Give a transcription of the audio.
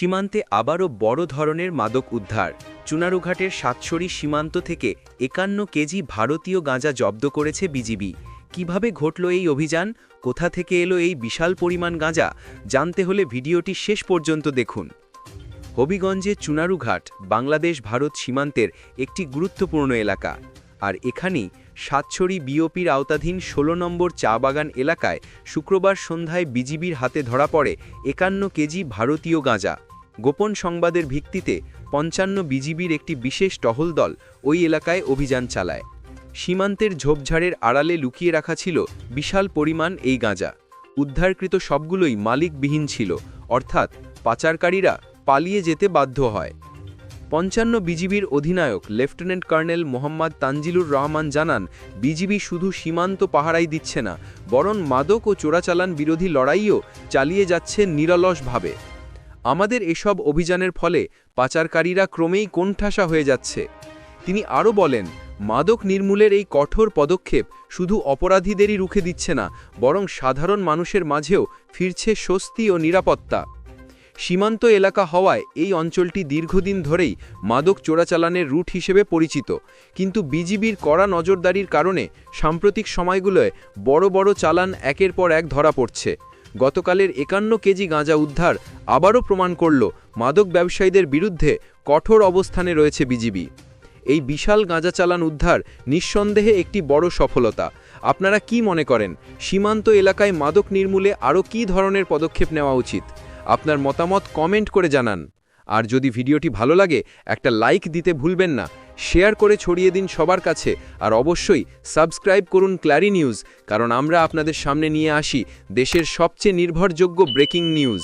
সীমান্তে আবারও বড় ধরনের মাদক উদ্ধার। চুনারুঘাটের সাতছড়ি সীমান্ত থেকে ৫১ কেজি ভারতীয় গাঁজা জব্দ করেছে বিজিবি। কিভাবে ঘটল এই অভিযান, কোথা থেকে এলো এই বিশাল পরিমাণ গাঁজা, জানতে হলে ভিডিওটি শেষ পর্যন্ত দেখুন। হবিগঞ্জে চুনারুঘাট বাংলাদেশ ভারত সীমান্তের একটি গুরুত্বপূর্ণ এলাকা, আর এখানেই সাতছড়ি বিওপির আওতাধীন ১৬ নম্বর চা বাগান এলাকায় শুক্রবার সন্ধ্যায় বিজিবির হাতে ধরা পড়ে ৫১ কেজি ভারতীয় গাঁজা। গোপন সংবাদের ভিত্তিতে ৫৫ বিজিবির একটি বিশেষ টহল দল ওই এলাকায় অভিযান চালায়। সীমান্তের ঝোপঝাড়ের আড়ালে লুকিয়ে রাখা ছিল বিশাল পরিমাণ এই গাঁজা। উদ্ধারকৃত সবগুলোই মালিকবিহীন ছিল, অর্থাৎ পাচারকারীরা পালিয়ে যেতে বাধ্য হয়। ৫৫ বিজিবির অধিনায়ক লেফটেন্যান্ট কর্নেল মোহাম্মদ তানজিলুর রহমান জানান, বিজিবি শুধু সীমান্ত পাহারাই দিচ্ছে না, বরং মাদক ও চোরাচালান বিরোধী লড়াইও চালিয়ে যাচ্ছে নিরলসভাবে। আমাদের এসব অভিযানের ফলে পাচারকারীরা ক্রমেই কোণঠাসা হয়ে যাচ্ছে। তিনি আরও বলেন, মাদক নির্মূলের এই কঠোর পদক্ষেপ শুধু অপরাধীদেরই রুখে দিচ্ছে না, বরং সাধারণ মানুষের মাঝেও ফিরছে স্বস্তি ও নিরাপত্তা। সীমান্ত এলাকা হওয়ায় এই অঞ্চলটি দীর্ঘদিন ধরেই মাদক চোরাচালানের রুট হিসেবে পরিচিত, কিন্তু বিজিবির কড়া নজরদারির কারণে সাম্প্রতিক সময়গুলোয় বড় বড় চালান একের পর এক ধরা পড়ছে। গতকালের ৫১ কেজি গাঁজা উদ্ধার আবারও প্রমাণ করল মাদক ব্যবসায়ীদের বিরুদ্ধে কঠোর অবস্থানে রয়েছে বিজিবি। এই বিশাল গাঁজা চালান উদ্ধার নিঃসন্দেহে একটি বড় সফলতা। আপনারা কি মনে করেন, সীমান্ত এলাকায় মাদক নির্মূলে আরও কী ধরনের পদক্ষেপ নেওয়া উচিত? আপনার মতামত কমেন্ট করে জানান। আর যদি ভিডিওটি ভালো লাগে একটা লাইক দিতে ভুলবেন না, শেয়ার করে ছড়িয়ে দিন সবার কাছে, আর অবশ্যই সাবস্ক্রাইব করুন ক্লারি নিউজ, কারণ আমরা আপনাদের সামনে নিয়ে আসি দেশের সবচেয়ে নির্ভরযোগ্য ব্রেকিং নিউজ।